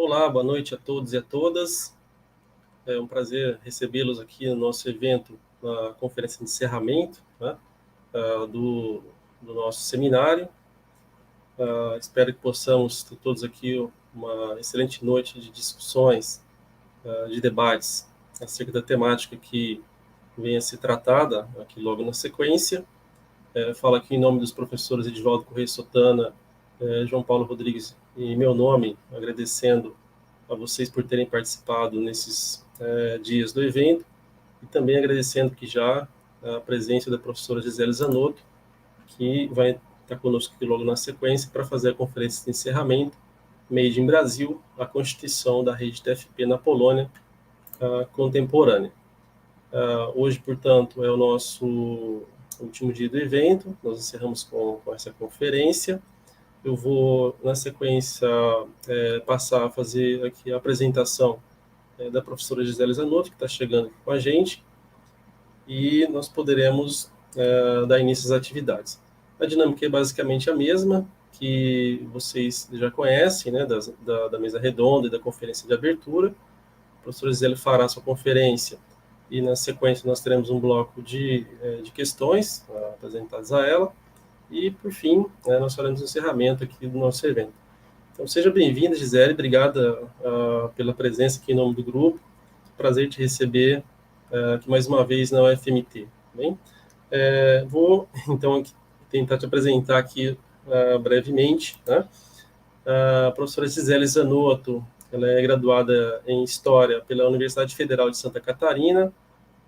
Olá, boa noite a todos e a todas. É um prazer recebê-los aqui no nosso evento, na conferência de encerramento, né, do nosso seminário. Espero que possamos ter todos aqui uma excelente noite de discussões, de debates acerca da temática que venha a ser tratada aqui logo na sequência. Falo aqui em nome dos professores Edivaldo Correia Sotana, João Paulo Rodrigues e meu nome, agradecendo a vocês por terem participado nesses dias do evento e também agradecendo que já a presença da professora Gisele Zanotto, que vai estar conosco aqui logo na sequência para fazer a conferência de encerramento Made in Brasil, a constituição da rede TFP na Polônia contemporânea. Hoje, portanto, é o nosso último dia do evento, nós encerramos com essa conferência. Eu vou, na sequência, passar a fazer aqui a apresentação da professora Gisele Zanotto, que está chegando aqui com a gente, e nós poderemos dar início às atividades. A dinâmica é basicamente a mesma, que vocês já conhecem, né, da mesa redonda e da conferência de abertura. A professora Gisele fará sua conferência, e na sequência nós teremos um bloco de questões apresentadas a ela, e, por fim, nós faremos o encerramento aqui do nosso evento. Então, seja bem-vinda, Gisele, obrigada pela presença aqui em nome do grupo. Prazer te receber aqui mais uma vez na UFMT. Bem? Vou, então, aqui, tentar te apresentar aqui brevemente. Né? A professora Gisele Zanotto, ela é graduada em História pela Universidade Federal de Santa Catarina,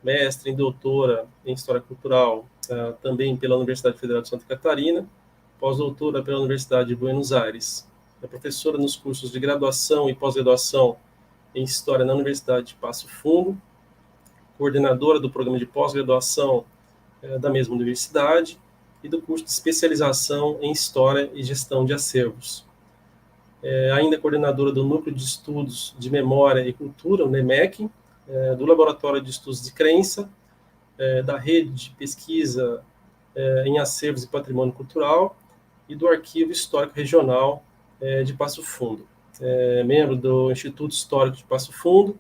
mestre e doutora em História Cultural também pela Universidade Federal de Santa Catarina, pós-doutora pela Universidade de Buenos Aires. É professora nos cursos de graduação e pós-graduação em História na Universidade de Passo Fundo, coordenadora do programa de pós-graduação da mesma universidade e do curso de especialização em História e Gestão de Acervos. Ainda coordenadora do Núcleo de Estudos de Memória e Cultura, o NEMEC, do Laboratório de Estudos de Crença, da Rede de Pesquisa em Acervos e Patrimônio Cultural e do Arquivo Histórico Regional de Passo Fundo. Membro do Instituto Histórico de Passo Fundo,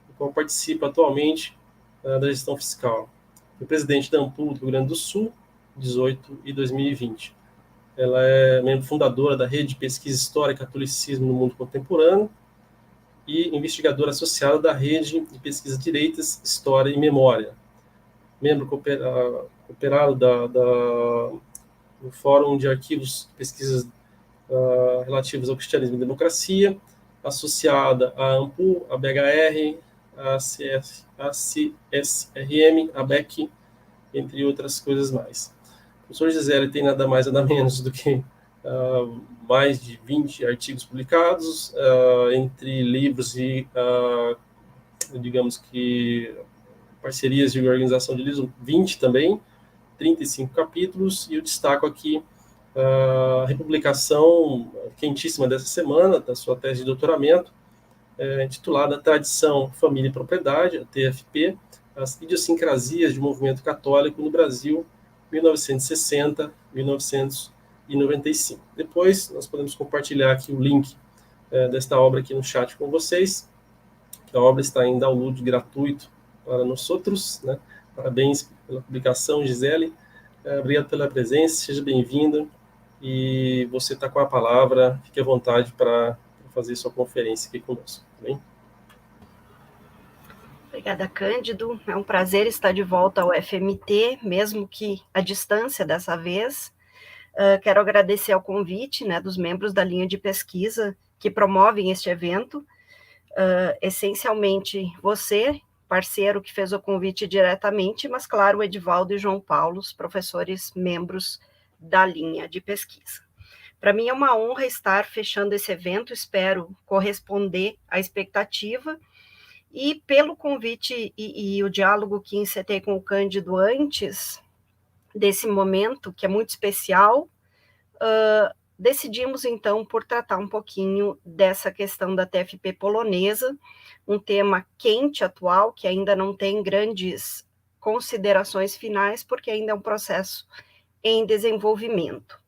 do qual participa atualmente da gestão fiscal. Foi presidente da AMPU do Rio Grande do Sul, 2018 e 2020. Ela é membro fundadora da Rede de Pesquisa Histórica Catolicismo no Mundo Contemporâneo e investigadora associada da Rede de Pesquisa Direitas, História e Memória. Membro cooperado do Fórum de Arquivos de Pesquisas relativos ao Cristianismo e Democracia, associada à AMPU, à BHR, à CSRM, à BEC, entre outras coisas mais. O professor Gisele tem nada mais nada menos do que mais de 20 artigos publicados, entre livros e, digamos que, parcerias de organização de livros, 20 também, 35 capítulos, e eu destaco aqui a republicação quentíssima dessa semana, da sua tese de doutoramento, intitulada Tradição, Família e Propriedade, a TFP, as idiosincrasias de movimento católico no Brasil, 1960-1995. Depois, nós podemos compartilhar aqui o link desta obra aqui no chat com vocês, que a obra está em download gratuito para nós outros, né? Parabéns pela publicação, Gisele. Obrigado pela presença, seja bem-vinda. E você está com a palavra, fique à vontade para fazer sua conferência aqui conosco. Tá bem? Obrigada, Cândido. É um prazer estar de volta ao FMT, mesmo que à distância dessa vez. Quero agradecer ao convite, né, dos membros da linha de pesquisa que promovem este evento. Essencialmente você, parceiro que fez o convite diretamente, mas, claro, o Edivaldo e João Paulo, os professores membros da linha de pesquisa. Para mim é uma honra estar fechando esse evento, espero corresponder à expectativa, e pelo convite e o diálogo que encetei com o Cândido antes desse momento, que é muito especial, decidimos então por tratar um pouquinho dessa questão da TFP polonesa, um tema quente, atual, que ainda não tem grandes considerações finais, porque ainda é um processo em desenvolvimento.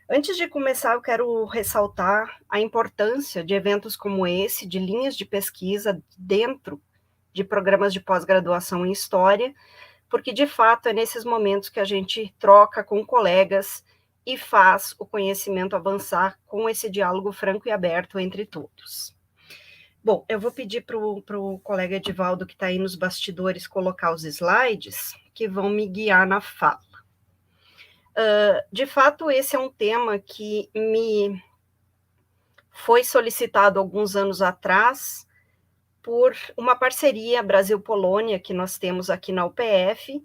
Antes de começar, eu quero ressaltar a importância de eventos como esse, de linhas de pesquisa dentro de programas de pós-graduação em História, porque, de fato, é nesses momentos que a gente troca com colegas e faz o conhecimento avançar com esse diálogo franco e aberto entre todos. Bom, eu vou pedir para o colega Edivaldo, que está aí nos bastidores, colocar os slides, que vão me guiar na fala. De fato, esse é um tema que me foi solicitado alguns anos atrás por uma parceria Brasil-Polônia que nós temos aqui na UPF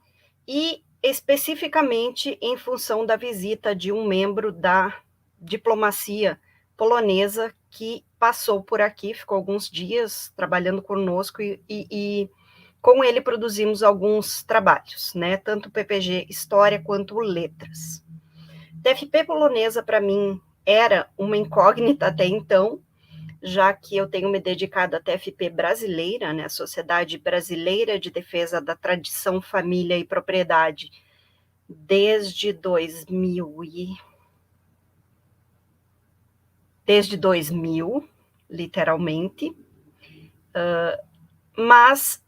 e especificamente em função da visita de um membro da diplomacia polonesa que passou por aqui, ficou alguns dias trabalhando conosco e com ele produzimos alguns trabalhos, né, tanto PPG História quanto Letras. TFP polonesa, para mim, era uma incógnita até então, já que eu tenho me dedicado à TFP brasileira, né, a Sociedade Brasileira de Defesa da Tradição, Família e Propriedade, desde 2000, literalmente, mas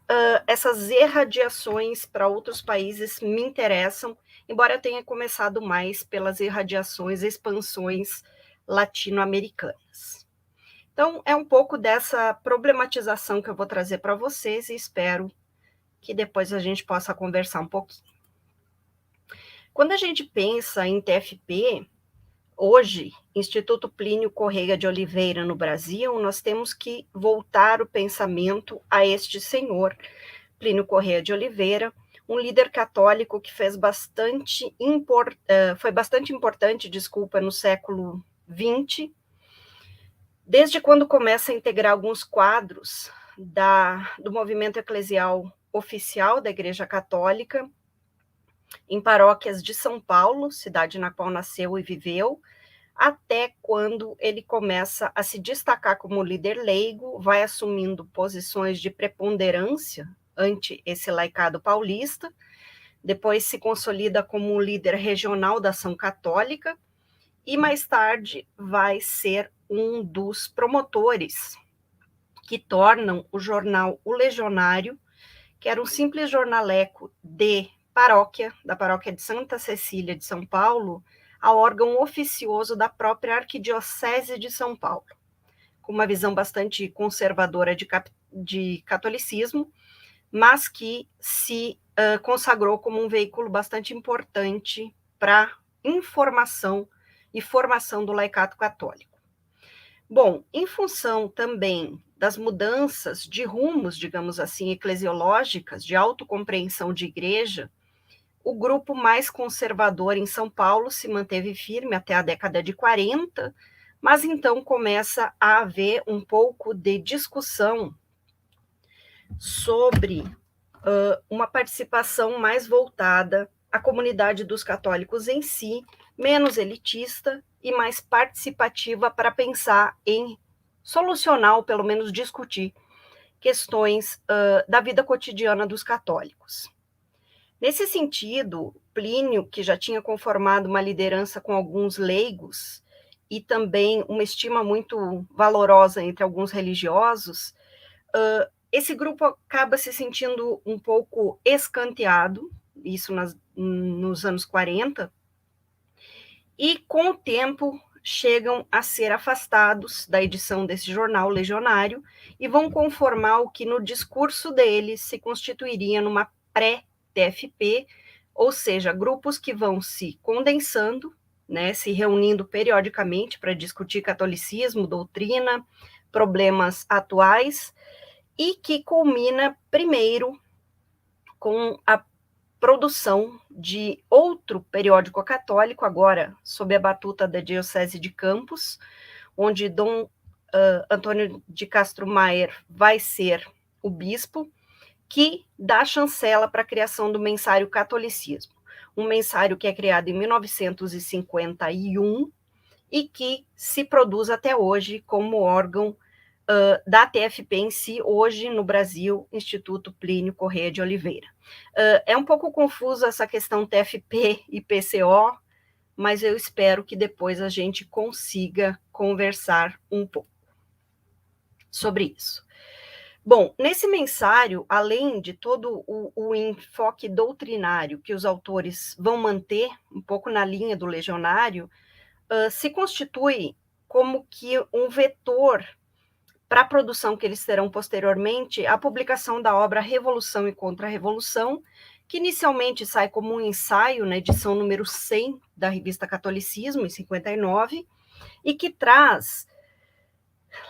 essas irradiações para outros países me interessam, embora eu tenha começado mais pelas irradiações, expansões latino-americanas. Então, é um pouco dessa problematização que eu vou trazer para vocês e espero que depois a gente possa conversar um pouquinho. Quando a gente pensa em TFP, hoje, Instituto Plínio Correia de Oliveira no Brasil, nós temos que voltar o pensamento a este senhor, Plínio Correia de Oliveira, um líder católico que foi bastante importante, no século XX, desde quando começa a integrar alguns quadros do movimento eclesial oficial da Igreja Católica, em paróquias de São Paulo, cidade na qual nasceu e viveu, até quando ele começa a se destacar como líder leigo, vai assumindo posições de preponderância ante esse laicado paulista, depois se consolida como um líder regional da ação católica, e mais tarde vai ser um dos promotores que tornam o jornal O Legionário, que era um simples jornaleco de paróquia, da paróquia de Santa Cecília de São Paulo, a órgão oficioso da própria Arquidiocese de São Paulo, com uma visão bastante conservadora de catolicismo, mas que se consagrou como um veículo bastante importante para informação e formação do laicato católico. Bom, em função também das mudanças de rumos, digamos assim, eclesiológicas, de autocompreensão de igreja, o grupo mais conservador em São Paulo se manteve firme até a década de 40, mas então começa a haver um pouco de discussão sobre uma participação mais voltada à comunidade dos católicos em si, menos elitista e mais participativa para pensar em solucionar ou pelo menos discutir questões da vida cotidiana dos católicos. Nesse sentido, Plínio, que já tinha conformado uma liderança com alguns leigos e também uma estima muito valorosa entre alguns religiosos, esse grupo acaba se sentindo um pouco escanteado, isso nos anos 40, e com o tempo chegam a ser afastados da edição desse jornal Legionário e vão conformar o que no discurso deles se constituiria numa pré-TFP, ou seja, grupos que vão se condensando, né, se reunindo periodicamente para discutir catolicismo, doutrina, problemas atuais, e que culmina primeiro com a produção de outro periódico católico, agora sob a batuta da Diocese de Campos, onde Dom Antônio de Castro Maier vai ser o bispo, que dá chancela para a criação do Mensário Catolicismo, um mensário que é criado em 1951 e que se produz até hoje como órgão da TFP em si, hoje no Brasil, Instituto Plínio Correia de Oliveira. É um pouco confuso essa questão TFP e PCO, mas eu espero que depois a gente consiga conversar um pouco sobre isso. Bom, nesse mensário, além de todo o enfoque doutrinário que os autores vão manter, um pouco na linha do legionário, se constitui como que um vetor para a produção que eles terão posteriormente, a publicação da obra Revolução e Contra-Revolução, que inicialmente sai como um ensaio na edição número 100 da revista Catolicismo, em 59, e que traz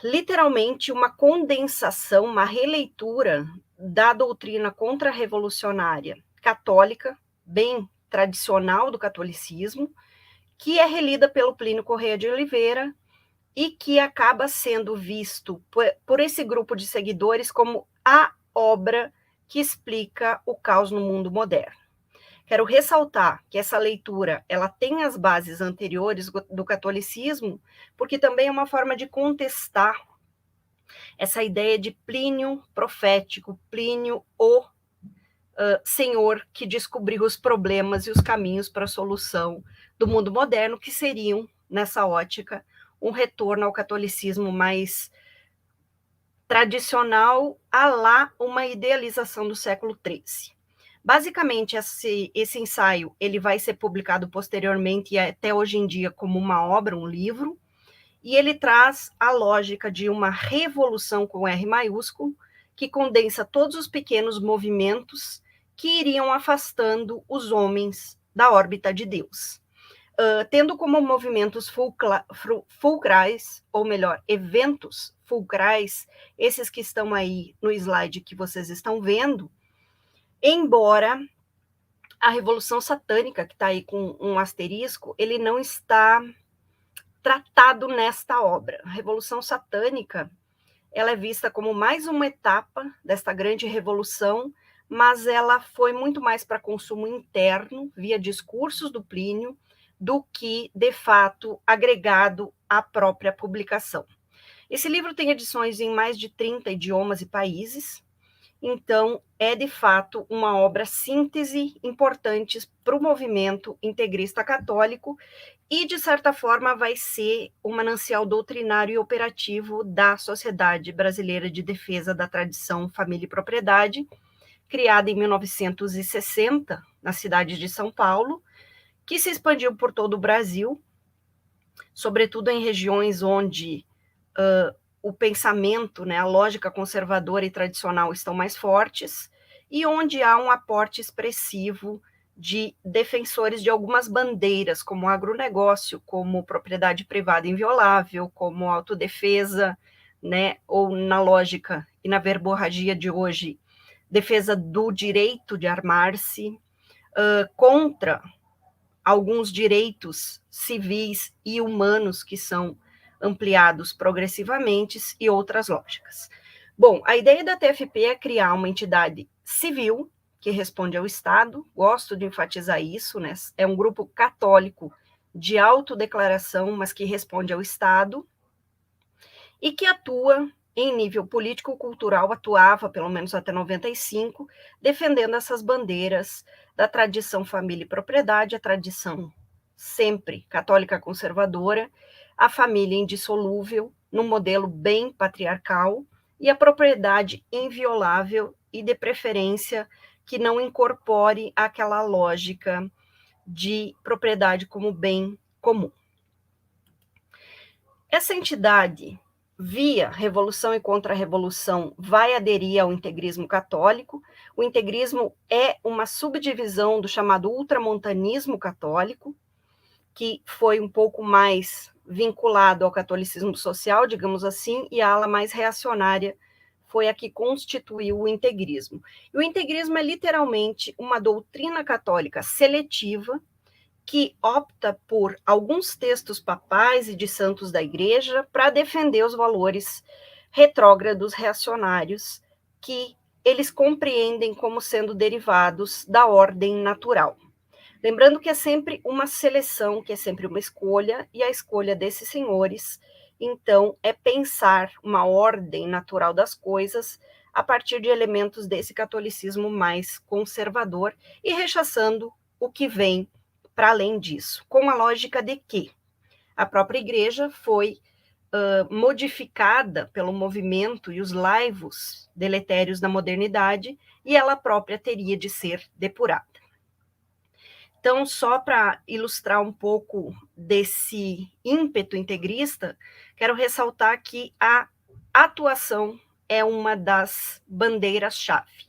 literalmente uma condensação, uma releitura da doutrina contra-revolucionária católica, bem tradicional do catolicismo, que é relida pelo Plínio Correia de Oliveira e que acaba sendo visto por esse grupo de seguidores como a obra que explica o caos no mundo moderno. Quero ressaltar que essa leitura ela tem as bases anteriores do catolicismo, porque também é uma forma de contestar essa ideia de Plínio profético, Plínio o senhor que descobriu os problemas e os caminhos para a solução do mundo moderno, que seriam, nessa ótica, um retorno ao catolicismo mais tradicional, à lá uma idealização do século XIII. Basicamente, esse ensaio ele vai ser publicado posteriormente e até hoje em dia como uma obra, um livro, e ele traz a lógica de uma revolução com R maiúsculo, que condensa todos os pequenos movimentos que iriam afastando os homens da órbita de Deus. Tendo como movimentos fulcrais, ou melhor, eventos fulcrais, esses que estão aí no slide que vocês estão vendo, embora a Revolução Satânica, que está aí com um asterisco, ele não está tratado nesta obra. A Revolução Satânica, ela é vista como mais uma etapa desta grande revolução, mas ela foi muito mais para consumo interno, via discursos do Plínio, do que, de fato, agregado à própria publicação. Esse livro tem edições em mais de 30 idiomas e países, então é, de fato, uma obra síntese importante para o movimento integrista católico e, de certa forma, vai ser um manancial doutrinário e operativo da Sociedade Brasileira de Defesa da Tradição, Família e Propriedade, criada em 1960, na cidade de São Paulo, que se expandiu por todo o Brasil, sobretudo em regiões onde o pensamento, né, a lógica conservadora e tradicional estão mais fortes, e onde há um aporte expressivo de defensores de algumas bandeiras, como agronegócio, como propriedade privada inviolável, como autodefesa, né, ou na lógica e na verborragia de hoje, defesa do direito de armar-se, contra alguns direitos civis e humanos que são ampliados progressivamente e outras lógicas. Bom, a ideia da TFP é criar uma entidade civil que responde ao Estado, gosto de enfatizar isso, né? É um grupo católico de autodeclaração, mas que responde ao Estado, e que atua em nível político-cultural, atuava pelo menos até 95, defendendo essas bandeiras da tradição família e propriedade, a tradição sempre católica conservadora, a família indissolúvel, num modelo bem patriarcal, e a propriedade inviolável e, de preferência, que não incorpore aquela lógica de propriedade como bem comum. Essa entidade, via Revolução e Contra-Revolução, vai aderir ao integrismo católico. O integrismo é uma subdivisão do chamado ultramontanismo católico, que foi um pouco mais vinculado ao catolicismo social, digamos assim, e a ala mais reacionária foi a que constituiu o integrismo. E o integrismo é literalmente uma doutrina católica seletiva que opta por alguns textos papais e de santos da igreja para defender os valores retrógrados reacionários que eles compreendem como sendo derivados da ordem natural. Lembrando que é sempre uma seleção, que é sempre uma escolha, e a escolha desses senhores, então, é pensar uma ordem natural das coisas a partir de elementos desse catolicismo mais conservador e rechaçando o que vem para além disso, com a lógica de que a própria igreja foi modificada pelo movimento e os laivos deletérios da modernidade, e ela própria teria de ser depurada. Então, só para ilustrar um pouco desse ímpeto integrista, quero ressaltar que a atuação é uma das bandeiras-chave,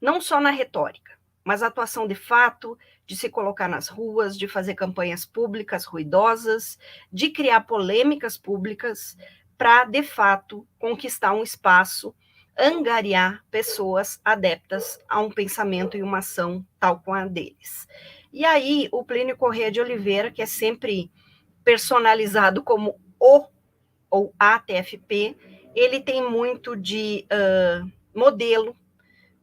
não só na retórica, mas a atuação de fato, de se colocar nas ruas, de fazer campanhas públicas ruidosas, de criar polêmicas públicas, para, de fato, conquistar um espaço, angariar pessoas adeptas a um pensamento e uma ação tal como a deles. E aí, o Plínio Corrêa de Oliveira, que é sempre personalizado como o ou a TFP, ele tem muito de modelo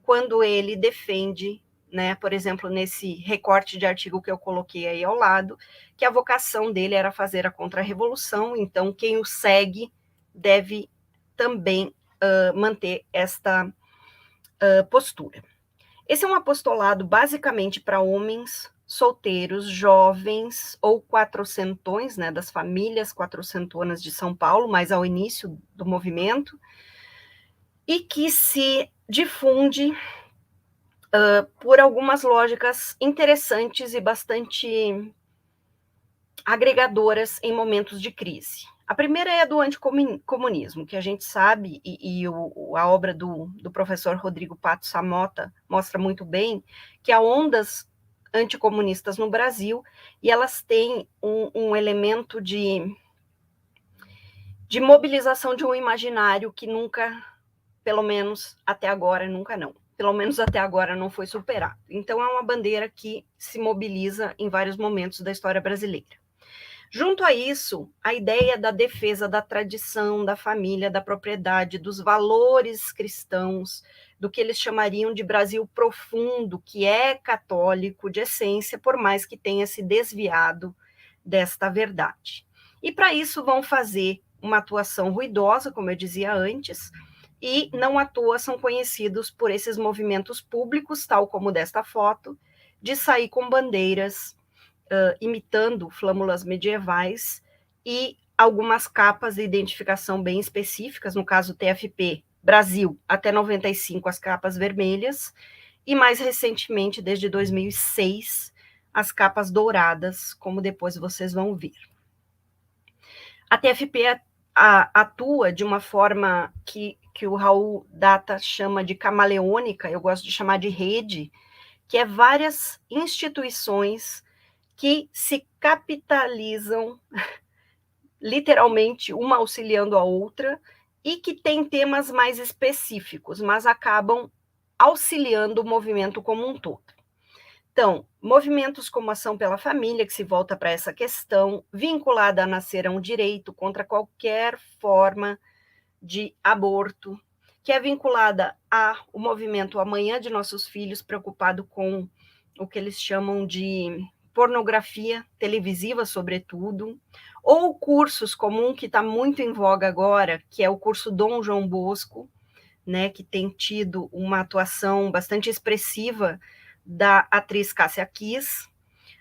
quando ele defende, né, por exemplo, nesse recorte de artigo que eu coloquei aí ao lado, que a vocação dele era fazer a contra-revolução, então quem o segue deve também manter esta postura. Esse é um apostolado basicamente para homens solteiros, jovens ou quatrocentões, né, das famílias quatrocentonas de São Paulo, mas ao início do movimento, e que se difunde por algumas lógicas interessantes e bastante agregadoras em momentos de crise. A primeira é a do anticomunismo, que a gente sabe, e a obra do professor Rodrigo Pato Samota mostra muito bem, que há ondas anticomunistas no Brasil, e elas têm um elemento de mobilização de um imaginário que nunca, pelo menos até agora, pelo menos até agora não foi superado. Então é uma bandeira que se mobiliza em vários momentos da história brasileira. Junto a isso, a ideia da defesa da tradição, da família, da propriedade, dos valores cristãos, do que eles chamariam de Brasil profundo, que é católico de essência, por mais que tenha se desviado desta verdade. E para isso vão fazer uma atuação ruidosa, como eu dizia antes, e não à toa são conhecidos por esses movimentos públicos, tal como desta foto, de sair com bandeiras imitando flâmulas medievais e algumas capas de identificação bem específicas, no caso TFP Brasil, até 95 as capas vermelhas, e mais recentemente, desde 2006, as capas douradas, como depois vocês vão ver. A TFP atua de uma forma que o Raul Data chama de camaleônica, eu gosto de chamar de rede, que é várias instituições que se capitalizam, literalmente, uma auxiliando a outra, e que tem temas mais específicos, mas acabam auxiliando o movimento como um todo. Então, movimentos como Ação pela Família, que se volta para essa questão, vinculada a nascer a um direito contra qualquer forma de aborto, que é vinculada ao movimento Amanhã de Nossos Filhos, preocupado com o que eles chamam de pornografia televisiva, sobretudo, ou cursos como um que está muito em voga agora, que é o curso Dom João Bosco, né, que tem tido uma atuação bastante expressiva da atriz Cássia Kiss,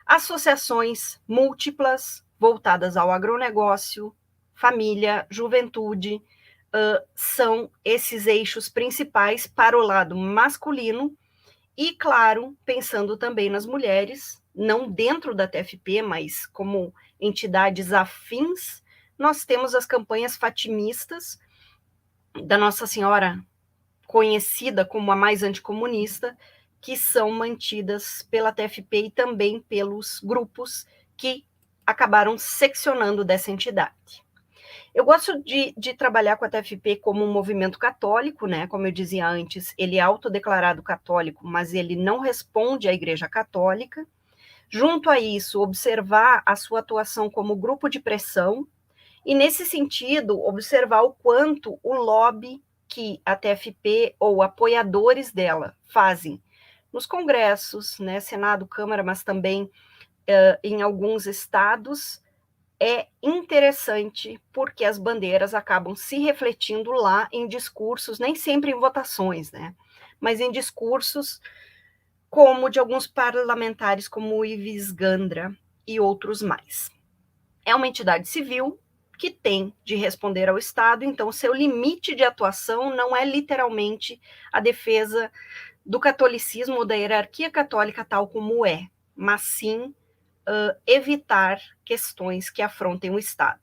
associações múltiplas voltadas ao agronegócio, família, juventude, são esses eixos principais para o lado masculino, e, claro, pensando também nas mulheres, não dentro da TFP, mas como entidades afins, nós temos as campanhas fatimistas da Nossa Senhora, conhecida como a mais anticomunista, que são mantidas pela TFP e também pelos grupos que acabaram seccionando dessa entidade. Eu gosto de trabalhar com a TFP como um movimento católico, né? Como eu dizia antes, ele é autodeclarado católico, mas ele não responde à Igreja Católica. Junto a isso, observar a sua atuação como grupo de pressão e, nesse sentido, observar o quanto o lobby que a TFP ou apoiadores dela fazem nos congressos, né, Senado, Câmara, mas também em alguns estados, é interessante porque as bandeiras acabam se refletindo lá em discursos, nem sempre em votações, né? Mas em discursos como de alguns parlamentares, como o Ives Gandra, e outros mais. É uma entidade civil que tem de responder ao Estado, então seu limite de atuação não é literalmente a defesa do catolicismo ou da hierarquia católica tal como é, mas sim evitar questões que afrontem o Estado.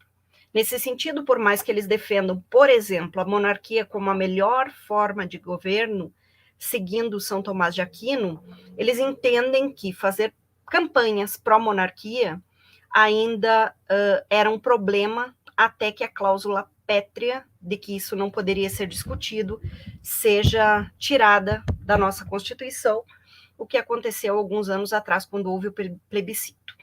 Nesse sentido, por mais que eles defendam, por exemplo, a monarquia como a melhor forma de governo, seguindo São Tomás de Aquino, eles entendem que fazer campanhas pró-monarquia ainda era um problema até que a cláusula pétrea de que isso não poderia ser discutido seja tirada da nossa Constituição, o que aconteceu alguns anos atrás, quando houve o plebiscito.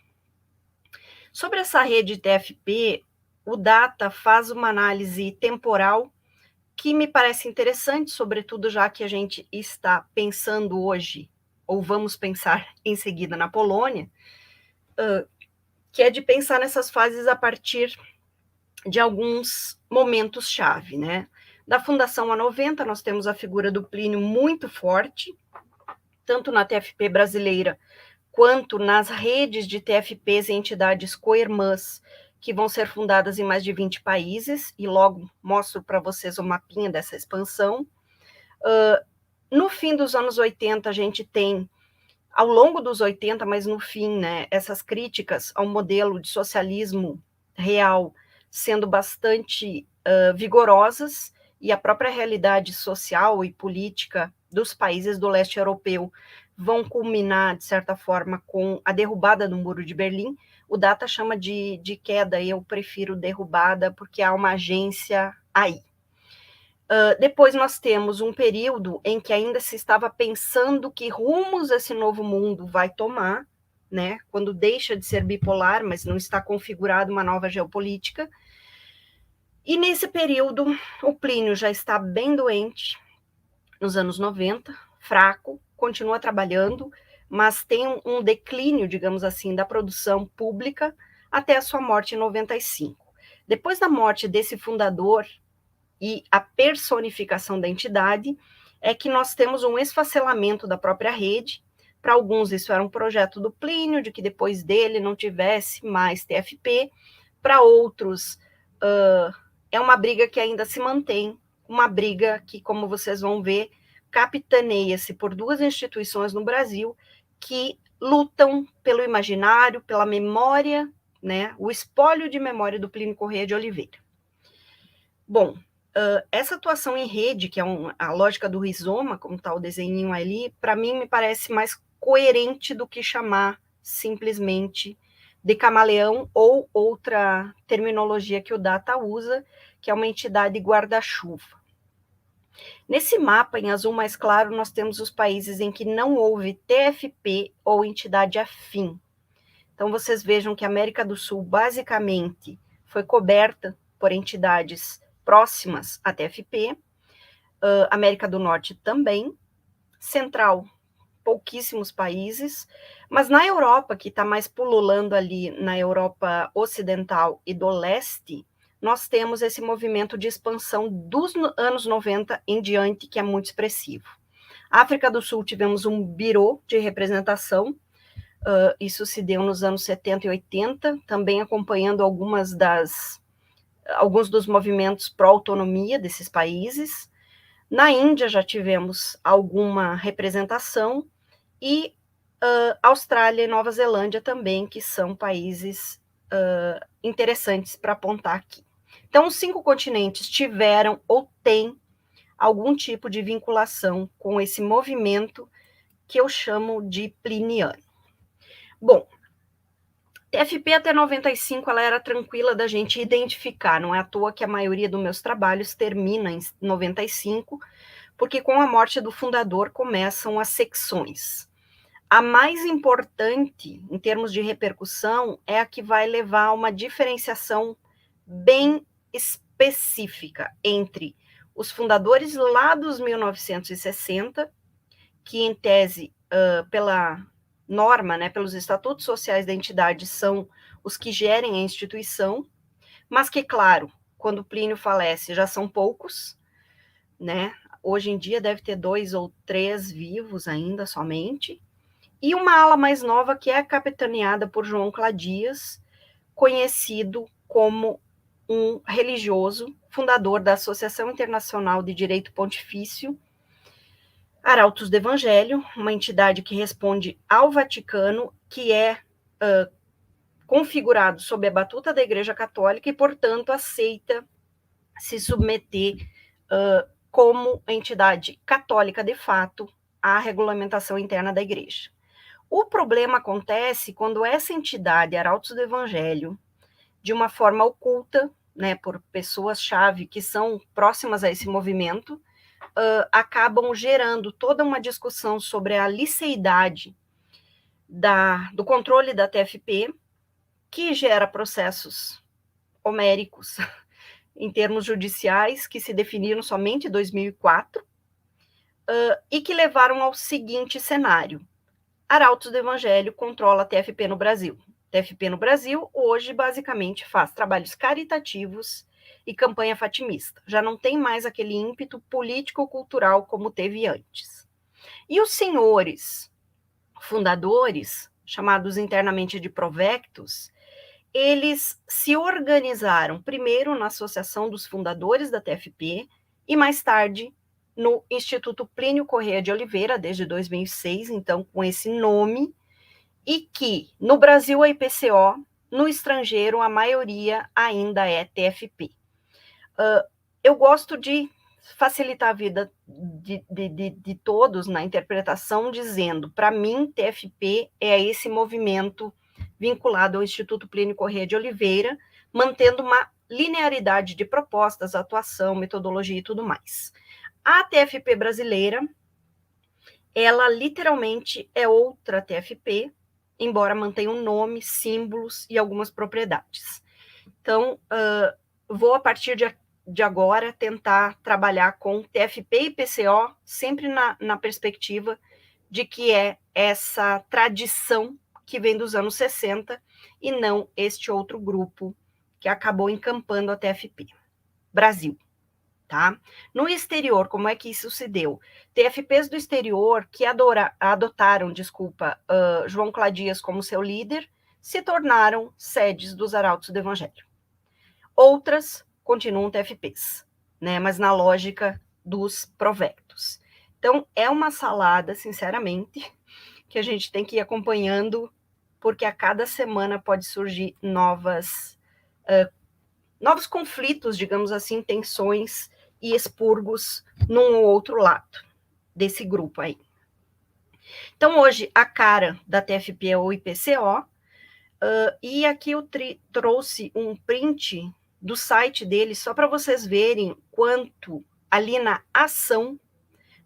Sobre essa rede TFP, o Data faz uma análise temporal que me parece interessante, sobretudo já que a gente está pensando hoje, ou vamos pensar em seguida na Polônia, que é de pensar nessas fases a partir de alguns momentos-chave, né? Da fundação a 90, nós temos a figura do Plínio muito forte, tanto na TFP brasileira, quanto nas redes de TFPs e entidades co-irmãs, que vão ser fundadas em mais de 20 países, e logo mostro para vocês o mapinha dessa expansão. No fim dos anos 80, a gente tem, ao longo dos 80, mas no fim, né, essas críticas ao modelo de socialismo real sendo bastante vigorosas, e a própria realidade social e política dos países do leste europeu vão culminar, de certa forma, com a derrubada do Muro de Berlim. O Data chama de queda, eu prefiro derrubada, porque há uma agência aí. Depois nós temos um período em que ainda se estava pensando que rumos esse novo mundo vai tomar, né? Quando deixa de ser bipolar, mas não está configurada uma nova geopolítica. E nesse período, o Plínio já está bem doente, nos anos 90, fraco, continua trabalhando, mas tem um declínio, digamos assim, da produção pública até a sua morte em 95. Depois da morte desse fundador e a personificação da entidade, é que nós temos um esfacelamento da própria rede. Para alguns isso era um projeto do Plínio, de que depois dele não tivesse mais TFP. Para outros, é uma briga que ainda se mantém, uma briga que, como vocês vão ver, capitaneia-se por duas instituições no Brasil que lutam pelo imaginário, pela memória, né, o espólio de memória do Plínio Corrêa de Oliveira. Bom, essa atuação em rede, que é a lógica do rizoma, como está o desenhinho ali, para mim me parece mais coerente do que chamar simplesmente de camaleão ou outra terminologia que o Data usa, que é uma entidade guarda-chuva. Nesse mapa, em azul mais claro, nós temos os países em que não houve TFP ou entidade afim. Então, vocês vejam que a América do Sul, basicamente, foi coberta por entidades próximas à TFP, América do Norte também, Central, pouquíssimos países, mas na Europa, que está mais pululando ali, na Europa Ocidental e do Leste, nós temos esse movimento de expansão dos anos 90 em diante, que é muito expressivo. África do Sul, tivemos um birô de representação, isso se deu nos anos 70 e 80, também acompanhando alguns dos movimentos pró-autonomia desses países. Na Índia já tivemos alguma representação, e Austrália e Nova Zelândia também, que são países interessantes para apontar aqui. Então, os 5 continentes tiveram ou têm algum tipo de vinculação com esse movimento que eu chamo de pliniano. Bom, TFP até 95 ela era tranquila da gente identificar, não é à toa que a maioria dos meus trabalhos termina em 95, porque com a morte do fundador começam as secções. A mais importante, em termos de repercussão, é a que vai levar a uma diferenciação bem específica entre os fundadores lá dos 1960, que em tese, pela norma, né, pelos estatutos sociais da entidade, são os que gerem a instituição, mas que, claro, quando Plínio falece, já são poucos, né? Hoje em dia deve ter 2 ou 3 vivos ainda somente, e uma ala mais nova que é capitaneada por João Cladias, conhecido como um religioso, fundador da Associação Internacional de Direito Pontifício, Arautos do Evangelho, uma entidade que responde ao Vaticano, que é configurado sob a batuta da Igreja Católica e, portanto, aceita se submeter como entidade católica de fato à regulamentação interna da Igreja. O problema acontece quando essa entidade, Arautos do Evangelho, de uma forma oculta, né, por pessoas-chave que são próximas a esse movimento, acabam gerando toda uma discussão sobre a liceidade do controle da TFP, que gera processos homéricos em termos judiciais, que se definiram somente em 2004, e que levaram ao seguinte cenário: Arautos do Evangelho controla a TFP no Brasil. TFP no Brasil, hoje, basicamente, faz trabalhos caritativos e campanha fatimista. Já não tem mais aquele ímpeto político-cultural como teve antes. E os senhores fundadores, chamados internamente de provectos, eles se organizaram primeiro na Associação dos Fundadores da TFP e mais tarde no Instituto Plínio Corrêa de Oliveira, desde 2006, então com esse nome, e que no Brasil é IPCO, no estrangeiro a maioria ainda é TFP. Eu gosto de facilitar a vida de todos na interpretação, dizendo, para mim, TFP é esse movimento vinculado ao Instituto Plínio Corrêa de Oliveira, mantendo uma linearidade de propostas, atuação, metodologia e tudo mais. A TFP brasileira, ela literalmente é outra TFP, embora mantenha um nome, símbolos e algumas propriedades. Então, vou, a partir de agora, tentar trabalhar com TFP e PCO, sempre na perspectiva de que é essa tradição que vem dos anos 60 e não este outro grupo que acabou encampando a TFP. Brasil. Tá? No exterior, como é que isso se deu? TFPs do exterior que adotaram, João Cladias como seu líder, se tornaram sedes dos Arautos do Evangelho. Outras continuam TFPs, né? Mas na lógica dos provectos. Então, é uma salada, sinceramente, que a gente tem que ir acompanhando, porque a cada semana pode surgir novos conflitos, digamos assim, tensões e expurgos num ou outro lado desse grupo aí. Então, hoje, a cara da TFP é o IPCO, e aqui eu trouxe um print do site dele, só para vocês verem quanto ali na ação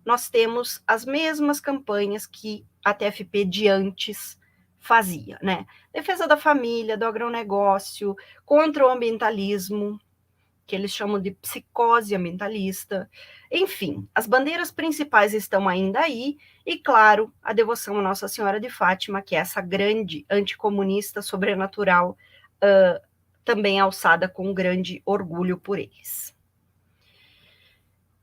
nós temos as mesmas campanhas que a TFP de antes fazia, né? Defesa da família, do agronegócio, contra o ambientalismo, que eles chamam de psicose ambientalista. Enfim, as bandeiras principais estão ainda aí, e, claro, a devoção a Nossa Senhora de Fátima, que é essa grande anticomunista sobrenatural, também alçada com grande orgulho por eles.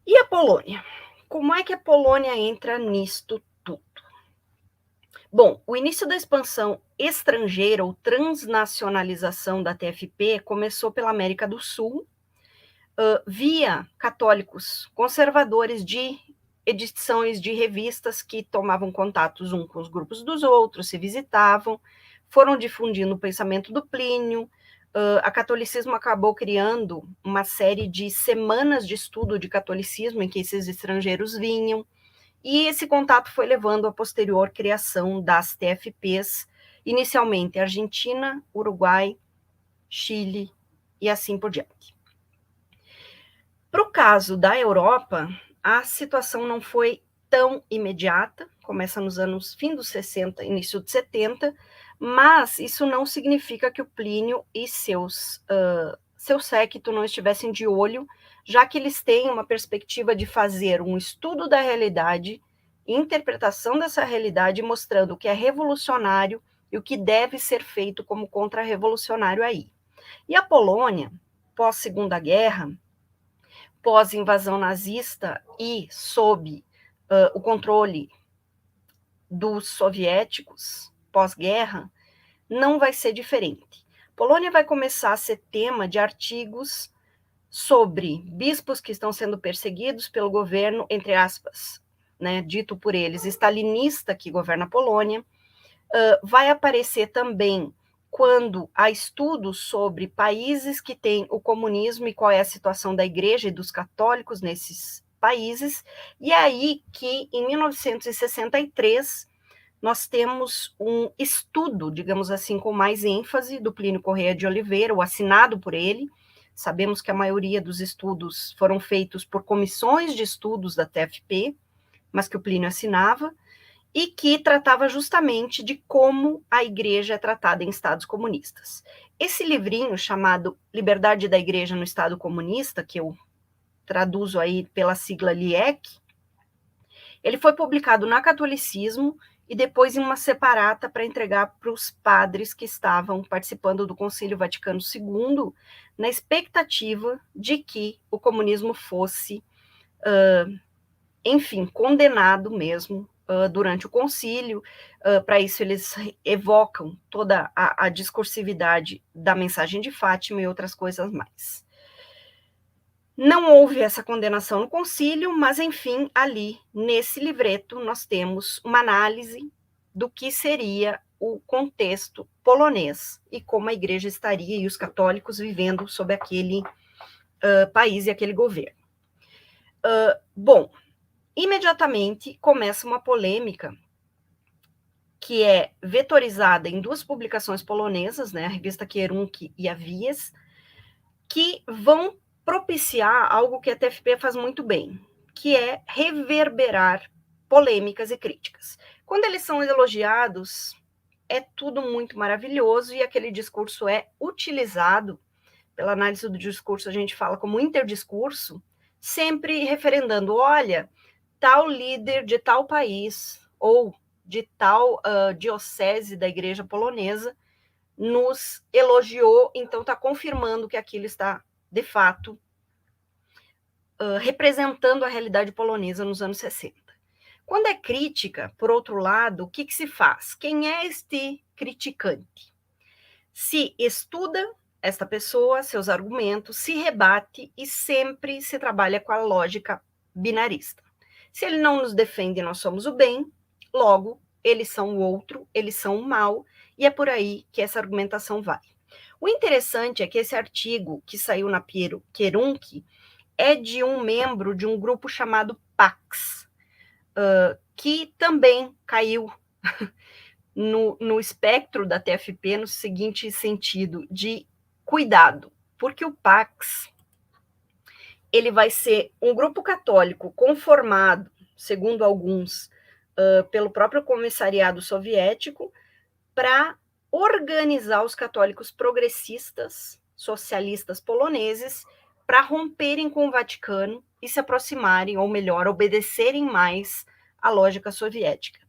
E a Polônia? Como é que a Polônia entra nisto tudo? Bom, o início da expansão estrangeira ou transnacionalização da TFP começou pela América do Sul, via católicos conservadores de edições de revistas que tomavam contatos uns com os grupos dos outros, se visitavam, foram difundindo o pensamento do Plínio. A catolicismo acabou criando uma série de semanas de estudo de catolicismo em que esses estrangeiros vinham, e esse contato foi levando à posterior criação das TFPs, inicialmente Argentina, Uruguai, Chile e assim por diante. Para o caso da Europa, a situação não foi tão imediata, começa nos anos fim dos 60, início dos 70, mas isso não significa que o Plínio e seu séquito não estivessem de olho, já que eles têm uma perspectiva de fazer um estudo da realidade, interpretação dessa realidade, mostrando o que é revolucionário e o que deve ser feito como contra-revolucionário aí. E a Polônia, pós-Segunda Guerra, pós-invasão nazista e sob o controle dos soviéticos pós-guerra não vai ser diferente. Polônia vai começar a ser tema de artigos sobre bispos que estão sendo perseguidos pelo governo, entre aspas, né, dito por eles, stalinista que governa a Polônia. Vai aparecer também quando há estudos sobre países que têm o comunismo e qual é a situação da igreja e dos católicos nesses países, e é aí que, em 1963, nós temos um estudo, digamos assim, com mais ênfase, do Plínio Corrêa de Oliveira, o assinado por ele. Sabemos que a maioria dos estudos foram feitos por comissões de estudos da TFP, mas que o Plínio assinava, e que tratava justamente de como a igreja é tratada em estados comunistas. Esse livrinho, chamado Liberdade da Igreja no Estado Comunista, que eu traduzo aí pela sigla LIEC, ele foi publicado na Catolicismo e depois em uma separata para entregar para os padres que estavam participando do Concílio Vaticano II, na expectativa de que o comunismo fosse, enfim, condenado mesmo durante o concílio. Para isso, eles evocam toda a discursividade da mensagem de Fátima e outras coisas mais. Não houve essa condenação no concílio, mas, enfim, ali, nesse livreto, nós temos uma análise do que seria o contexto polonês e como a igreja estaria e os católicos vivendo sob aquele país e aquele governo. Bom, imediatamente começa uma polêmica que é vetorizada em duas publicações polonesas, né, a revista Kierunki e a Vies, que vão propiciar algo que a TFP faz muito bem, que é reverberar polêmicas e críticas. Quando eles são elogiados, é tudo muito maravilhoso e aquele discurso é utilizado, pela análise do discurso a gente fala como interdiscurso, sempre referendando, olha, tal líder de tal país ou de tal diocese da igreja polonesa nos elogiou, então está confirmando que aquilo está, de fato, representando a realidade polonesa nos anos 60. Quando é crítica, por outro lado, o que se faz? Quem é este criticante? Se estuda esta pessoa, seus argumentos, se rebate e sempre se trabalha com a lógica binarista. Se ele não nos defende, nós somos o bem, logo, eles são o outro, eles são o mal, e é por aí que essa argumentação vai. O interessante é que esse artigo que saiu na Kierunki é de um membro de um grupo chamado Pax, que também caiu no espectro da TFP no seguinte sentido de cuidado, porque o Pax ele vai ser um grupo católico conformado, segundo alguns, pelo próprio comissariado soviético, para organizar os católicos progressistas, socialistas poloneses, para romperem com o Vaticano e se aproximarem, ou melhor, obedecerem mais à lógica soviética.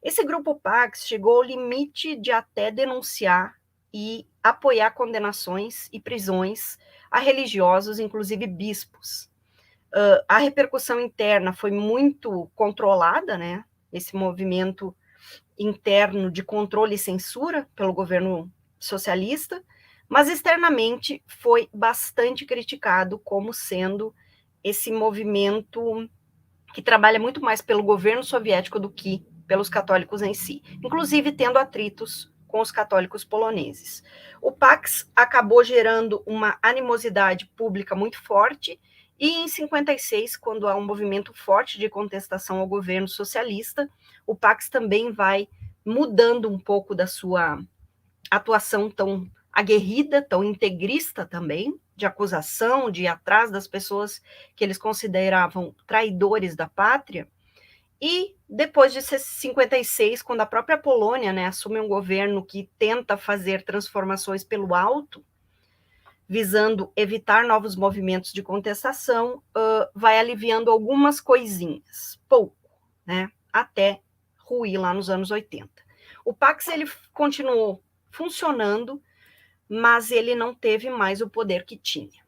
Esse grupo Pax chegou ao limite de até denunciar e apoiar condenações e prisões a religiosos, inclusive bispos. A repercussão interna foi muito controlada, né? Esse movimento interno de controle e censura pelo governo socialista, mas externamente foi bastante criticado como sendo esse movimento que trabalha muito mais pelo governo soviético do que pelos católicos em si, inclusive tendo atritos com os católicos poloneses. O Pax acabou gerando uma animosidade pública muito forte, e em 56, quando há um movimento forte de contestação ao governo socialista, o Pax também vai mudando um pouco da sua atuação tão aguerrida, tão integrista também, de acusação, de ir atrás das pessoas que eles consideravam traidores da pátria. E depois de 56, quando a própria Polônia, né, assume um governo que tenta fazer transformações pelo alto, visando evitar novos movimentos de contestação, vai aliviando algumas coisinhas, pouco, né, até ruir lá nos anos 80. O Pax ele continuou funcionando, mas ele não teve mais o poder que tinha.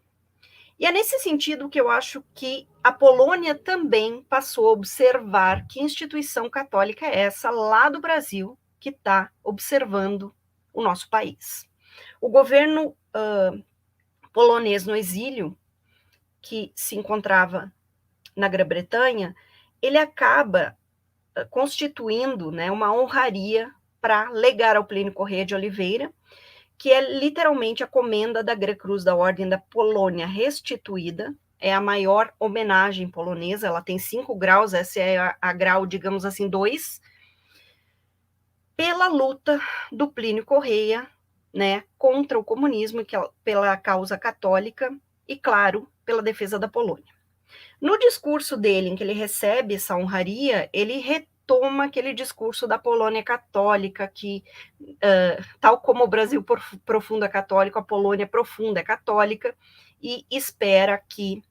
E é nesse sentido que eu acho que a Polônia também passou a observar que instituição católica é essa lá do Brasil que está observando o nosso país. O governo polonês no exílio, que se encontrava na Grã-Bretanha, ele acaba constituindo, né, uma honraria para legar ao Plínio Corrêa de Oliveira, que é literalmente a comenda da Grã Cruz da Ordem da Polônia restituída, é a maior homenagem polonesa, ela tem 5 graus, essa é a grau, digamos assim, 2, pela luta do Plínio Corrêa, né, contra o comunismo, pela causa católica e, claro, pela defesa da Polônia. No discurso dele, em que ele recebe essa honraria, ele retoma aquele discurso da Polônia católica, que, tal como o Brasil profundo é católico, a Polônia profunda é católica, e espera que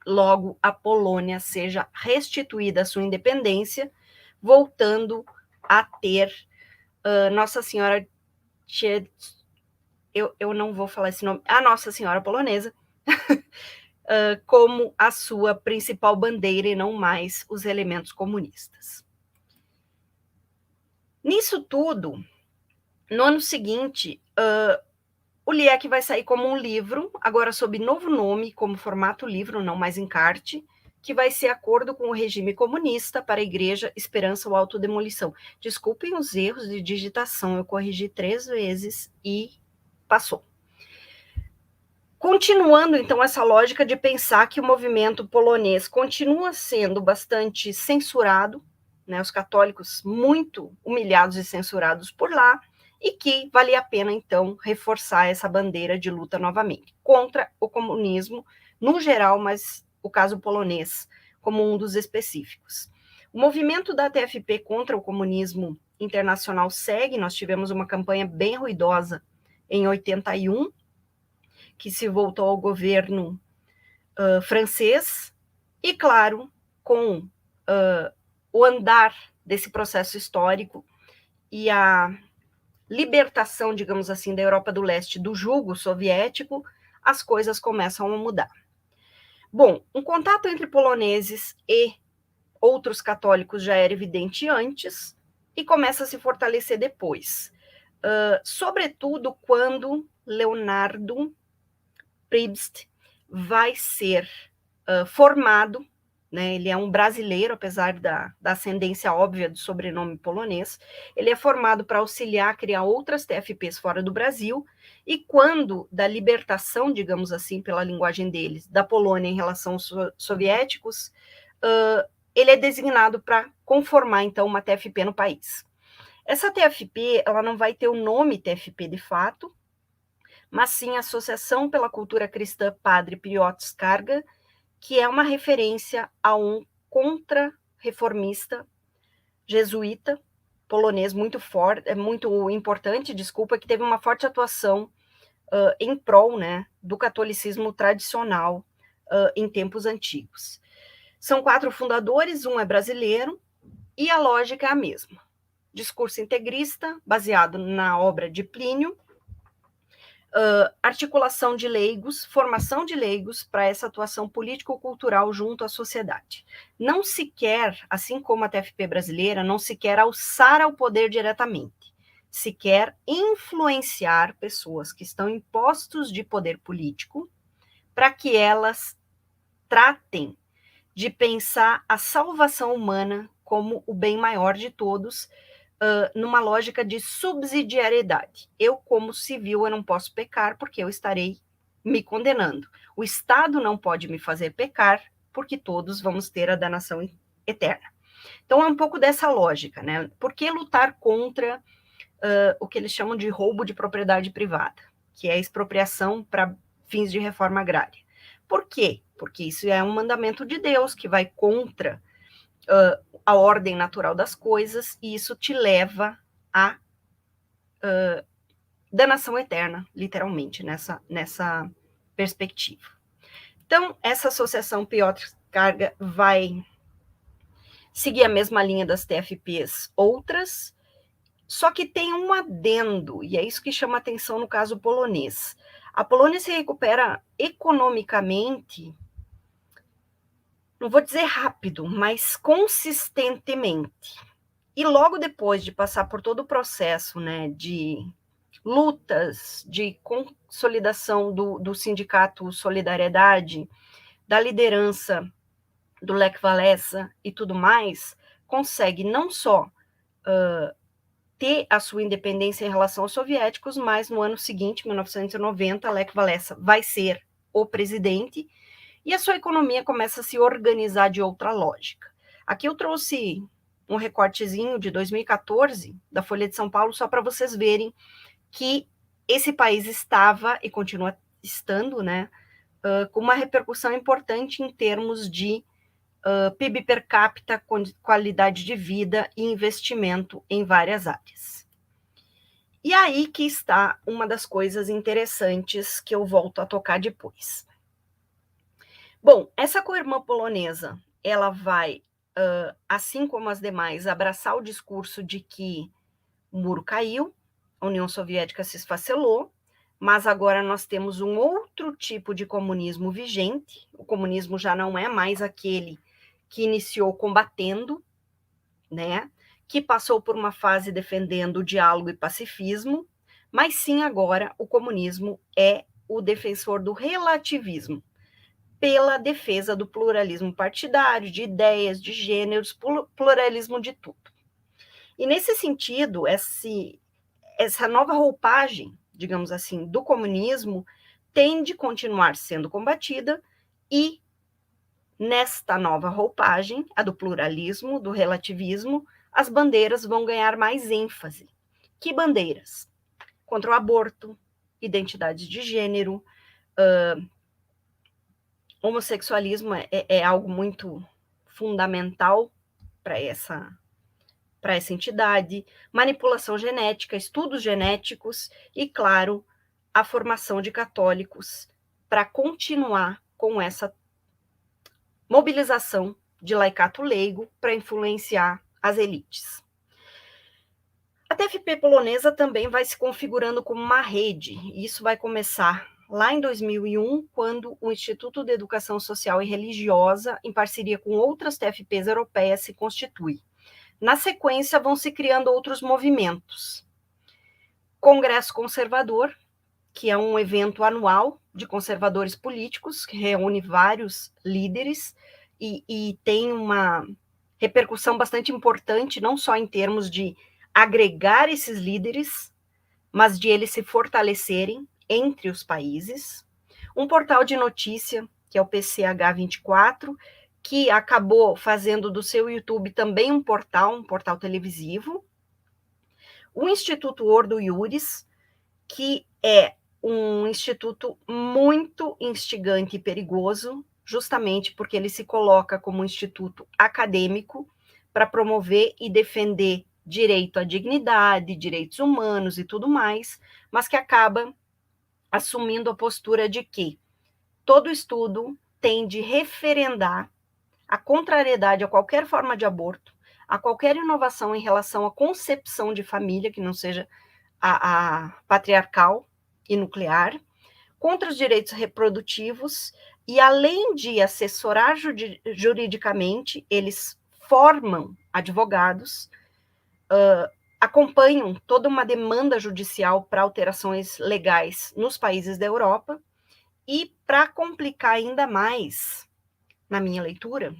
logo a Polônia seja restituída à sua independência, voltando a ter Nossa Senhora, eu não vou falar esse nome, a Nossa Senhora polonesa, como a sua principal bandeira e não mais os elementos comunistas. Nisso tudo, no ano seguinte, o LIEC vai sair como um livro, agora sob novo nome, como formato livro, não mais encarte, que vai ser Acordo com o Regime Comunista para a Igreja, Esperança ou Autodemolição. Desculpem os erros de digitação, eu corrigi 3 vezes e passou. Continuando, então, essa lógica de pensar que o movimento polonês continua sendo bastante censurado, né, os católicos muito humilhados e censurados por lá, e que valia a pena, então, reforçar essa bandeira de luta novamente, contra o comunismo no geral, mas o caso polonês como um dos específicos. O movimento da TFP contra o comunismo internacional segue, nós tivemos uma campanha bem ruidosa em 81, que se voltou ao governo francês, e, claro, com o andar desse processo histórico e a libertação, digamos assim, da Europa do Leste do jugo soviético, as coisas começam a mudar. Bom, um contato entre poloneses e outros católicos já era evidente antes e começa a se fortalecer depois, sobretudo quando Leonardo Pribst vai ser formado, né, ele é um brasileiro, apesar da ascendência óbvia do sobrenome polonês, ele é formado para auxiliar a criar outras TFPs fora do Brasil, e quando da libertação, digamos assim, pela linguagem deles, da Polônia em relação aos soviéticos, ele é designado para conformar, então, uma TFP no país. Essa TFP, ela não vai ter o nome TFP de fato, mas sim a Associação pela Cultura Cristã Padre Piotr Skarga, que é uma referência a um contra-reformista jesuíta polonês muito forte, muito importante, desculpa, que teve uma forte atuação em prol, né, do catolicismo tradicional em tempos antigos. São 4 fundadores, um é brasileiro, e a lógica é a mesma. Discurso integrista, baseado na obra de Plínio, articulação de leigos, formação de leigos para essa atuação político-cultural junto à sociedade. Não se quer, assim como a TFP brasileira, não se quer alçar ao poder diretamente, se quer influenciar pessoas que estão em postos de poder político para que elas tratem de pensar a salvação humana como o bem maior de todos, numa lógica de subsidiariedade. Eu, como civil, eu não posso pecar porque eu estarei me condenando. O Estado não pode me fazer pecar porque todos vamos ter a danação eterna. Então, é um pouco dessa lógica, né? Por que lutar contra o que eles chamam de roubo de propriedade privada, que é a expropriação para fins de reforma agrária? Por quê? Porque isso é um mandamento de Deus que vai contra a ordem natural das coisas, e isso te leva à danação eterna, literalmente, nessa perspectiva. Então, essa associação Piotr Skarga vai seguir a mesma linha das TFPs outras, só que tem um adendo, e é isso que chama atenção no caso polonês. A Polônia se recupera economicamente, não vou dizer rápido, mas consistentemente. E logo depois de passar por todo o processo, né, de lutas, de consolidação do Sindicato Solidariedade, da liderança do Lech Walesa e tudo mais, consegue não só ter a sua independência em relação aos soviéticos, mas no ano seguinte, 1990, Lech Walesa vai ser o presidente e a sua economia começa a se organizar de outra lógica. Aqui eu trouxe um recortezinho de 2014 da Folha de São Paulo, só para vocês verem que esse país estava e continua estando, né, com uma repercussão importante em termos de PIB per capita, qualidade de vida e investimento em várias áreas. E aí que está uma das coisas interessantes que eu volto a tocar depois. Bom, essa co-irmã polonesa, ela vai, assim como as demais, abraçar o discurso de que o muro caiu, a União Soviética se esfacelou, mas agora nós temos um outro tipo de comunismo vigente. O comunismo já não é mais aquele que iniciou combatendo, né, que passou por uma fase defendendo o diálogo e pacifismo, mas sim agora o comunismo é o defensor do relativismo, pela defesa do pluralismo partidário, de ideias, de gêneros, pluralismo de tudo. E nesse sentido, essa nova roupagem, digamos assim, do comunismo tem de continuar sendo combatida e nesta nova roupagem, a do pluralismo, do relativismo, as bandeiras vão ganhar mais ênfase. Que bandeiras? Contra o aborto, identidade de gênero, homossexualismo é algo muito fundamental para essa entidade, manipulação genética, estudos genéticos e, claro, a formação de católicos para continuar com essa mobilização de laicato leigo para influenciar as elites. A TFP polonesa também vai se configurando como uma rede, e isso vai começar lá em 2001, quando o Instituto de Educação Social e Religiosa, em parceria com outras TFPs europeias, se constitui. Na sequência, vão se criando outros movimentos. Congresso Conservador, que é um evento anual de conservadores políticos, que reúne vários líderes e tem uma repercussão bastante importante, não só em termos de agregar esses líderes, mas de eles se fortalecerem entre os países. Um portal de notícia, que é o PCH24, que acabou fazendo do seu YouTube também um portal televisivo. O Instituto Ordo Iuris, que é um instituto muito instigante e perigoso, justamente porque ele se coloca como um instituto acadêmico para promover e defender direito à dignidade, direitos humanos e tudo mais, mas que acaba assumindo a postura de que todo estudo tem de referendar a contrariedade a qualquer forma de aborto, a qualquer inovação em relação à concepção de família, que não seja a patriarcal e nuclear, contra os direitos reprodutivos, e além de assessorar juridicamente, eles formam advogados, acompanham toda uma demanda judicial para alterações legais nos países da Europa, e para complicar ainda mais, na minha leitura,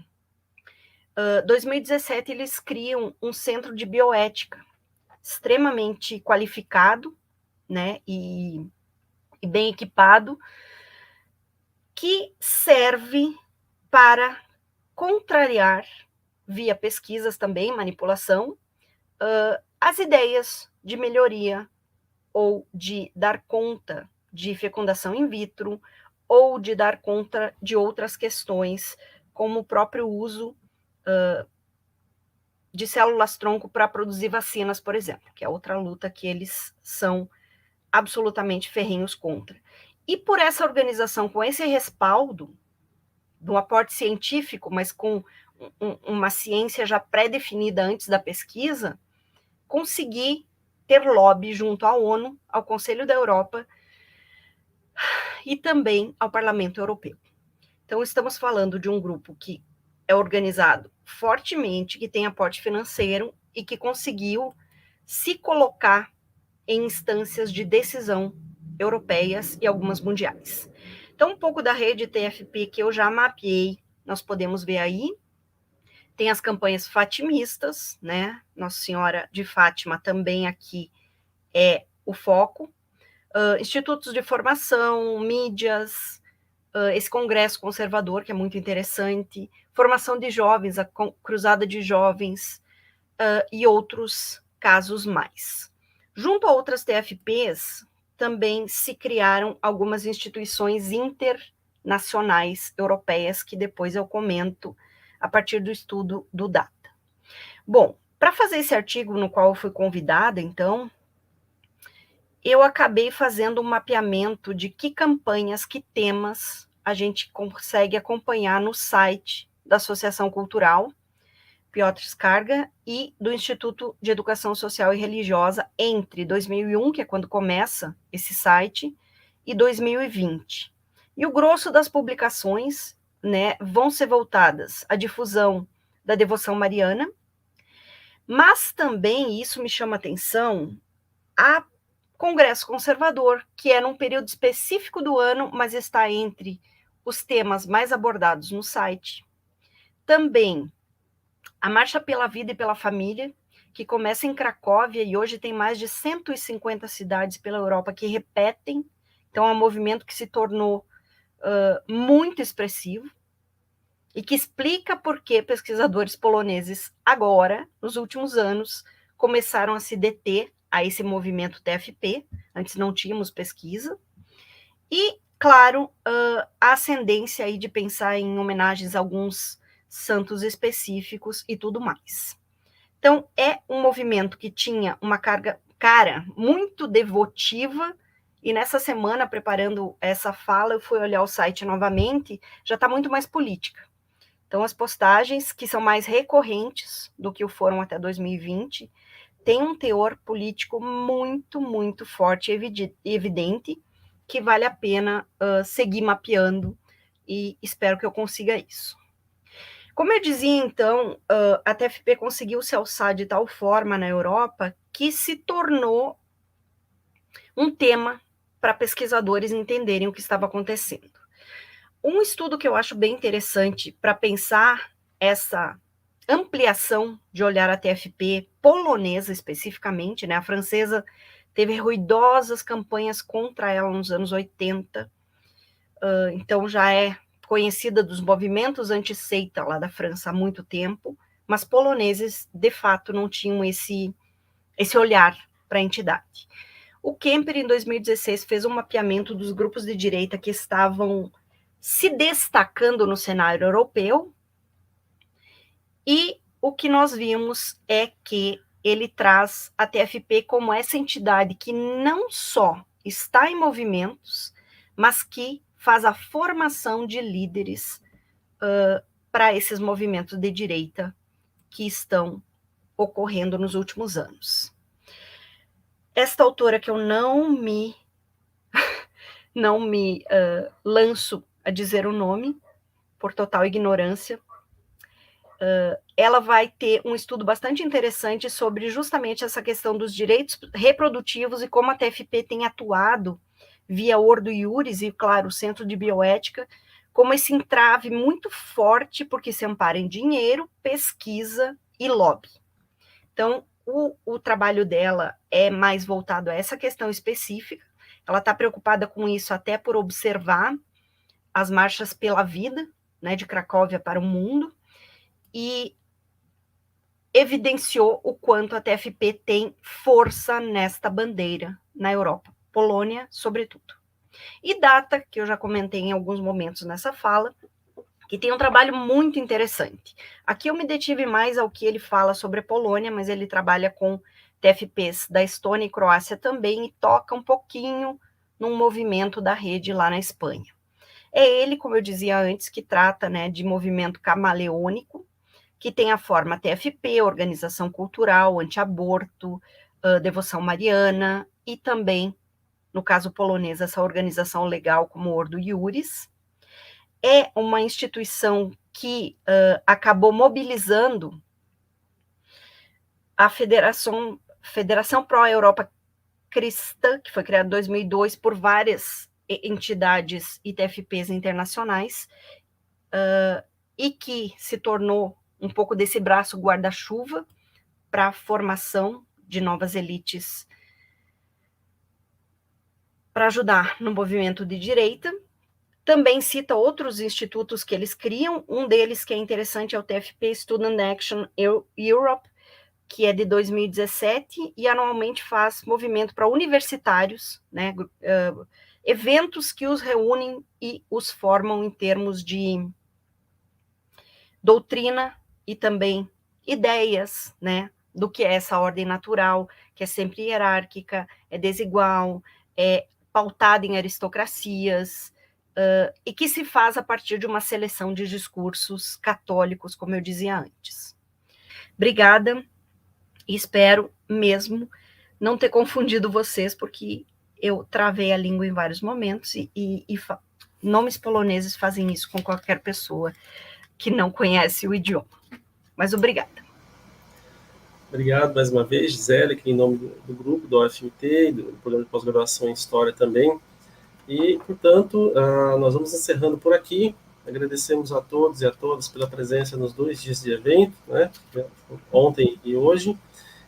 2017 eles criam um centro de bioética extremamente qualificado, né, e bem equipado, que serve para contrariar, via pesquisas também, manipulação, as ideias de melhoria ou de dar conta de fecundação in vitro ou de dar conta de outras questões, como o próprio uso de células-tronco para produzir vacinas, por exemplo, que é outra luta que eles são absolutamente ferrenhos contra. E por essa organização, com esse respaldo do aporte científico, mas com uma ciência já pré-definida antes da pesquisa, conseguir ter lobby junto à ONU, ao Conselho da Europa, e também ao Parlamento Europeu. Então, estamos falando de um grupo que é organizado fortemente, que tem aporte financeiro e que conseguiu se colocar em instâncias de decisão europeias e algumas mundiais. Então, um pouco da rede TFP que eu já mapeei, nós podemos ver aí. Tem as campanhas fatimistas, né? Nossa Senhora de Fátima também aqui é o foco. Institutos de formação, mídias, esse congresso conservador, que é muito interessante, formação de jovens, a cruzada de jovens, e outros casos mais. Junto a outras TFPs, também se criaram algumas instituições internacionais europeias, que depois eu comento a partir do estudo do Data. Bom, para fazer esse artigo no qual eu fui convidada, então, eu acabei fazendo um mapeamento de que campanhas, que temas a gente consegue acompanhar no site da Associação Cultural Piotr Skarga e do Instituto de Educação Social e Religiosa entre 2001, que é quando começa esse site, e 2020. E o grosso das publicações, né, vão ser voltadas à difusão da devoção mariana, mas também, isso me chama atenção, a Congresso Conservador, que é num período específico do ano, mas está entre os temas mais abordados no site. Também a Marcha pela Vida e pela Família, que começa em Cracóvia e hoje tem mais de 150 cidades pela Europa que repetem. Então, é um movimento que se tornou muito expressivo e que explica por que pesquisadores poloneses agora, nos últimos anos, começaram a se deter a esse movimento TFP. Antes não tínhamos pesquisa. E, claro, a ascendência aí de pensar em homenagens a alguns santos específicos e tudo mais. Então, é um movimento que tinha uma cara muito devotiva, e nessa semana, preparando essa fala, eu fui olhar o site novamente, já está muito mais política. Então, as postagens, que são mais recorrentes do que o foram até 2020, têm um teor político muito, muito forte e evidente, que vale a pena seguir mapeando, e espero que eu consiga isso. Como eu dizia, então, a TFP conseguiu se alçar de tal forma na Europa que se tornou um tema para pesquisadores entenderem o que estava acontecendo. Um estudo que eu acho bem interessante para pensar essa ampliação de olhar a TFP polonesa especificamente, né? A francesa teve ruidosas campanhas contra ela nos anos 80, então já é conhecida dos movimentos anti-seita lá da França há muito tempo, mas poloneses, de fato, não tinham esse olhar para a entidade. O Kemper, em 2016, fez um mapeamento dos grupos de direita que estavam se destacando no cenário europeu, e o que nós vimos é que ele traz a TFP como essa entidade que não só está em movimentos, mas que faz a formação de líderes para esses movimentos de direita que estão ocorrendo nos últimos anos. Esta autora, que eu não me lanço a dizer o nome, por total ignorância, ela vai ter um estudo bastante interessante sobre justamente essa questão dos direitos reprodutivos e como a TFP tem atuado via Ordo Iuris e, claro, o Centro de Bioética, como esse entrave muito forte, porque se ampara em dinheiro, pesquisa e lobby. Então, o trabalho dela é mais voltado a essa questão específica. Ela está preocupada com isso até por observar as marchas pela vida, né, de Cracóvia para o mundo, e evidenciou o quanto a TFP tem força nesta bandeira na Europa, Polônia, sobretudo. E Data, que eu já comentei em alguns momentos nessa fala, que tem um trabalho muito interessante. Aqui eu me detive mais ao que ele fala sobre a Polônia, mas ele trabalha com TFPs da Estônia e Croácia também, e toca um pouquinho num movimento da rede lá na Espanha. É ele, como eu dizia antes, que trata, né, de movimento camaleônico, que tem a forma TFP, Organização Cultural, Anti-Aborto, Devoção Mariana, e também no caso polonês, essa organização legal como Ordo Iuris. É uma instituição que acabou mobilizando a Federação Pró-Europa Cristã, que foi criada em 2002 por várias entidades e TFPs internacionais, e que se tornou um pouco desse braço guarda-chuva para a formação de novas elites para ajudar no movimento de direita. Também cita outros institutos que eles criam, um deles que é interessante é o TFP Student Action Europe, que é de 2017, e anualmente faz movimento para universitários, né, eventos que os reúnem e os formam em termos de doutrina e também ideias, né, do que é essa ordem natural, que é sempre hierárquica, é desigual, é pautada em aristocracias, e que se faz a partir de uma seleção de discursos católicos, como eu dizia antes. Obrigada, e espero mesmo não ter confundido vocês, porque eu travei a língua em vários momentos, e nomes poloneses fazem isso com qualquer pessoa que não conhece o idioma. Mas obrigada. Obrigado mais uma vez, Gisele, aqui em nome do grupo, do OFMT, do Programa de Pós-Graduação em História também. E, portanto, nós vamos encerrando por aqui. Agradecemos a todos e a todas pela presença nos 2 dias de evento, né, ontem e hoje.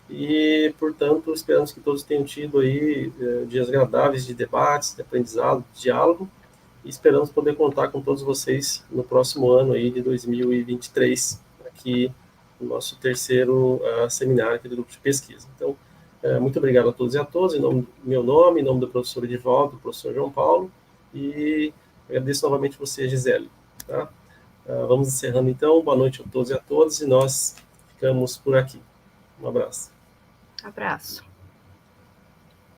E, portanto, esperamos que todos tenham tido aí dias agradáveis de debates, de aprendizado, de diálogo. E esperamos poder contar com todos vocês no próximo ano aí de 2023, aqui no nosso 3º seminário aqui do grupo de pesquisa. Então, muito obrigado a todos e a todas, em nome do meu nome, em nome do professor Edivaldo, do professor João Paulo, e agradeço novamente você, Gisele. Tá? Vamos encerrando então, boa noite a todos e a todas, e nós ficamos por aqui. Um abraço. Abraço.